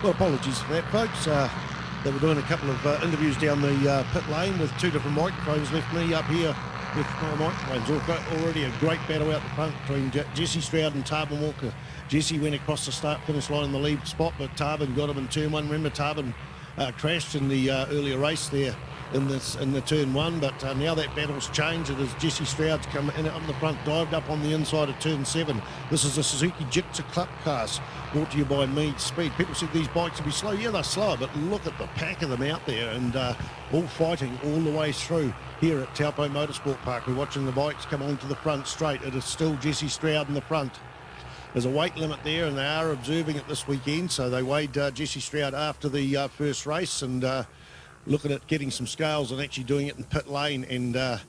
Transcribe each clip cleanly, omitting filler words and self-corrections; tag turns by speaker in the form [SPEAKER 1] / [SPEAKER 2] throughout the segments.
[SPEAKER 1] Well, apologies for that, folks. They were doing a couple of interviews down the pit lane with two different microphones. Left me up here with my microphones. Already a great battle out the front between Jesse Stroud and Taupo Walker. Jesse went across the start-finish line in the lead spot, but Taupo got him in turn one. Remember, Taupo crashed in the earlier race there in the turn one, but now that battle's changed. It is Jesse Stroud's come in on the front, dived up on the inside of turn 7. This is a Suzuki Jitsu Club class, brought to you by Mead Speed. People said these bikes would be slow. Yeah, they're slower, but look at the pack of them out there, and all fighting all the way through here at Taupo Motorsport Park. We're watching the bikes come onto the front straight. It is still Jesse Stroud in the front. There's a weight limit there, and they are observing it this weekend, so they weighed Jesse Stroud after the first race, and looking at getting some scales and actually doing it in pit lane, and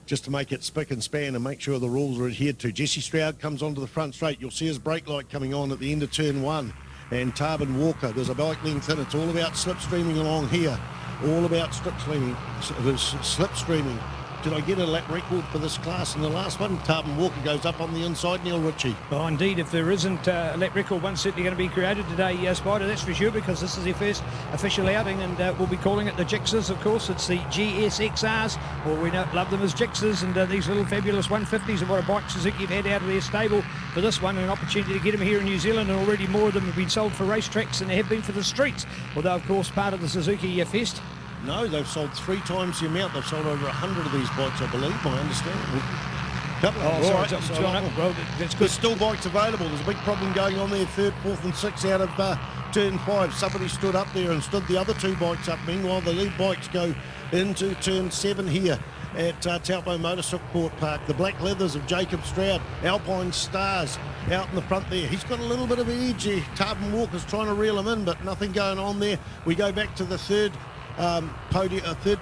[SPEAKER 1] just to make it spick and span and make sure the rules are adhered to. Jesse Stroud comes onto the front straight. You'll see his brake light coming on at the end of turn 1. And Taupo Walker, there's a bike length in. It's all about slipstreaming along here. All about slipstreaming. Did I get a lap record for this class in the last one? Taupo Walker goes up on the inside, Neil Ritchie.
[SPEAKER 2] Oh, indeed, if there isn't a lap record, one's certainly going to be created today, Spider, that's for sure, because this is their first official outing, and we'll be calling it the Jixers, of course. It's the GSXRs, or we love them as Jixers, and these little fabulous 150s are what a bike Suzuki have had out of their stable for this one, and an opportunity to get them here in New Zealand, and already more of them have been sold for racetracks than they have been for the streets, although, of course, part of the Suzuki Fest.
[SPEAKER 1] No, they've sold 3 times the amount. They've sold over 100 of these bikes, I believe, my understanding.
[SPEAKER 2] Well, that's good.
[SPEAKER 1] There's still bikes available. There's a big problem going on there, 3rd, 4th and 6th out of turn 5. Somebody stood up there and stood the other 2 bikes up. Meanwhile, the lead bikes go into turn 7 here at Taupo Motorsport Park. The black leathers of Jacob Stroud, Alpine Stars out in the front there. He's got a little bit of edge here. Taupo Walker's trying to reel him in, but nothing going on there. We go back to the third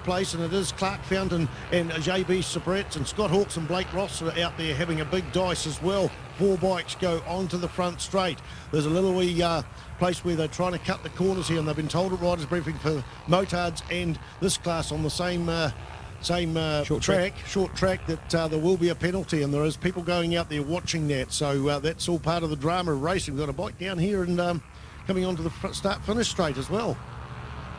[SPEAKER 1] place, and it is Clark Fountain and JB Sabretz, and Scott Hawkes and Blake Ross are out there having a big dice as well. 4 bikes go onto the front straight. There's a little wee place where they're trying to cut the corners here, and they've been told at riders briefing for motards and this class on the same short track that there will be a penalty, and there is people going out there watching that, so that's all part of the drama of racing. We've got a bike down here and coming onto the start-finish straight as well.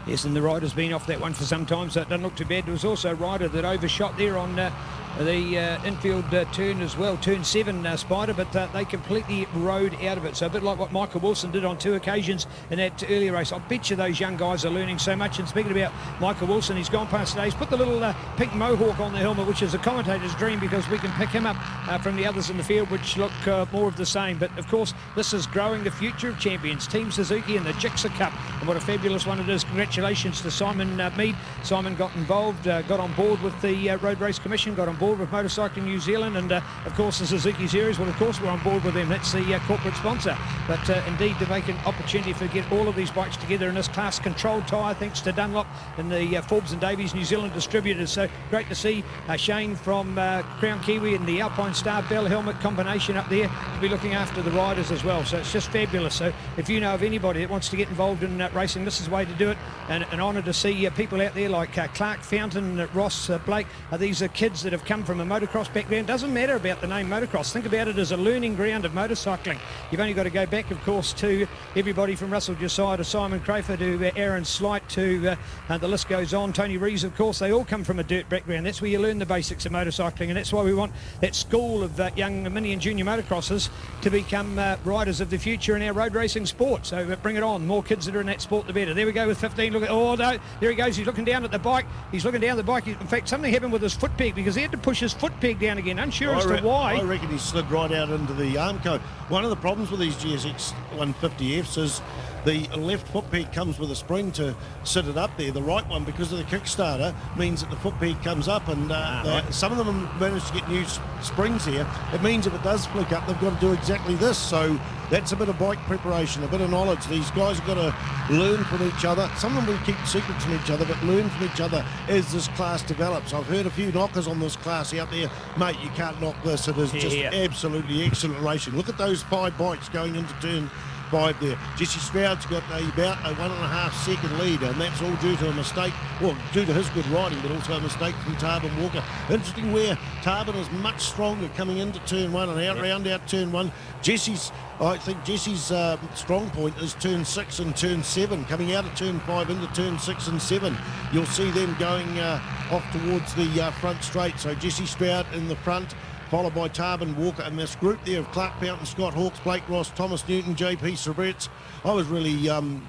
[SPEAKER 2] Yes, and the rider's been off that one for some time, so it doesn't look too bad. There was also a rider that overshot there on the infield turn as well, turn 7, Spider, but they completely rode out of it. So a bit like what Michael Wilson did on 2 occasions in that earlier race. I bet you those young guys are learning so much. And speaking about Michael Wilson, he's gone past today. He's put the little pink mohawk on the helmet, which is a commentator's dream, because we can pick him up from the others in the field, which look more of the same. But of course, this is growing the future of champions, Team Suzuki and the Jixer Cup. And what a fabulous one it is. Congratulations to Simon Mead. Simon got involved, got on board with the Road Race Commission, got on board with Motorcycling New Zealand, and of course the Suzuki Series. Well, of course we're on board with them. That's the corporate sponsor. But indeed, to make an opportunity for get all of these bikes together in this class, controlled tyre, thanks to Dunlop and the Forbes and Davies New Zealand distributors. So great to see Shane from Crown Kiwi and the Alpine Star Bell helmet combination up there to be looking after the riders as well. So it's just fabulous. So if you know of anybody that wants to get involved in racing, this is the way to do it. And an honour to see people out there like Clark Fountain, Ross Blake. These are kids that have come from a motocross background. Doesn't matter about the name motocross. Think about it as a learning ground of motorcycling. You've only got to go back, of course, to everybody from Russell Josiah to Simon Crafer to Aaron Slight to the list goes on. Tony Rees, of course, they all come from a dirt background. That's where you learn the basics of motorcycling, and that's why we want that school of young mini and junior motocrossers to become riders of the future in our road racing sport. So bring it on. More kids that are in that sport, the better. There we go with 15. Look at, oh no, there he goes. He's looking down at the bike. He's looking down the bike. In fact, something happened with his foot peg, because he had to push his foot peg down again. Unsure as to why.
[SPEAKER 1] I reckon he slid right out into the arm cone. One of the problems with these GSX 150Fs is the left foot peg comes with a spring to sit it up there. The right one, because of the Kickstarter, means that the foot peg comes up, and some of them have managed to get new springs here. It means if it does flick up, they've got to do exactly this. So that's a bit of bike preparation, a bit of knowledge. These guys have got to learn from each other. Some of them will keep secrets from each other, but learn from each other as this class develops. I've heard a few knockers on this class out there. Mate, you can't knock this. It is just absolutely excellent racing. Look at those 5 bikes going into turn 5 there. Jesse Stroud's got about a 1.5 second lead, and that's all due to a mistake, well, due to his good riding, but also a mistake from Taupo Walker. Interesting where Taupo is much stronger coming into turn 1 and out round out turn 1. I think Jesse's strong point is turn 6 and turn 7. Coming out of turn 5 into turn 6 and 7, you'll see them going off towards the front straight. So Jesse Stroud in the front, followed by Taupo Walker, and this group there of Clark Fountain, Scott Hawkes, Blake Ross, Thomas Newton, JP Sabretz. I was really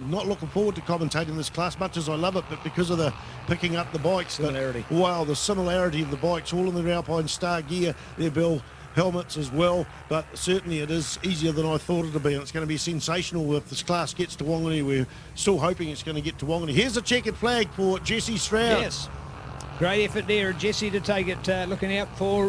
[SPEAKER 1] not looking forward to commentating this class, much as I love it, but because of the picking up the bikes.
[SPEAKER 2] Similarity.
[SPEAKER 1] Wow, the similarity of the bikes, all in the Alpine Star gear, their Bill helmets as well, but certainly it is easier than I thought it would be, and it's going to be sensational if this class gets to Wangani. We're still hoping it's going to get to Wangani. Here's a checkered flag for Jesse Stroud.
[SPEAKER 2] Yes. Great effort there, Jesse, to take it, looking out for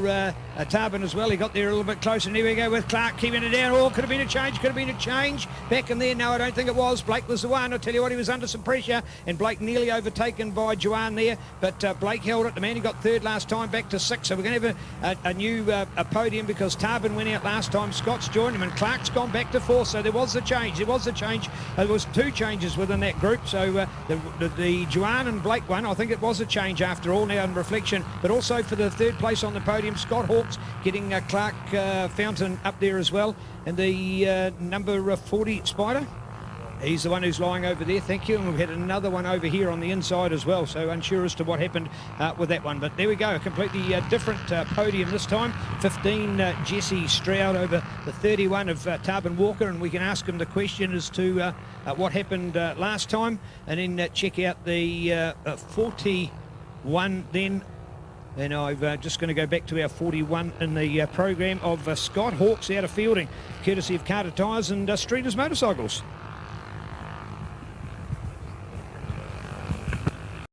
[SPEAKER 2] Taupo as well. He got there a little bit closer, and here we go with Clark keeping it down. Oh, could have been a change. Back in there, no, I don't think it was. Blake was the one. I'll tell you what, he was under some pressure, and Blake nearly overtaken by Juan there, but Blake held it. The man who got third last time back to 6, so we're going to have a new podium because Taupo went out last time. Scott's joined him, and Clark's gone back to 4, so there was a change. There was 2 changes within that group, so the Juan and Blake one, I think it was a change after all now in reflection, but also for the third place on the podium, Scott Hawkes getting Clark Fountain up there as well, and the number 40 Spider, he's the one who's lying over there, thank you, and we've had another one over here on the inside as well, so unsure as to what happened with that one, but there we go, a completely different podium this time. 15 Jesse Stroud over the 31 of Taupo Walker, and we can ask him the question as to what happened last time, and then check out the 41 then. And I'm just going to go back to our 41 in the program of Scott Hawkes out of fielding, courtesy of Carter Tyres and Streeters Motorcycles.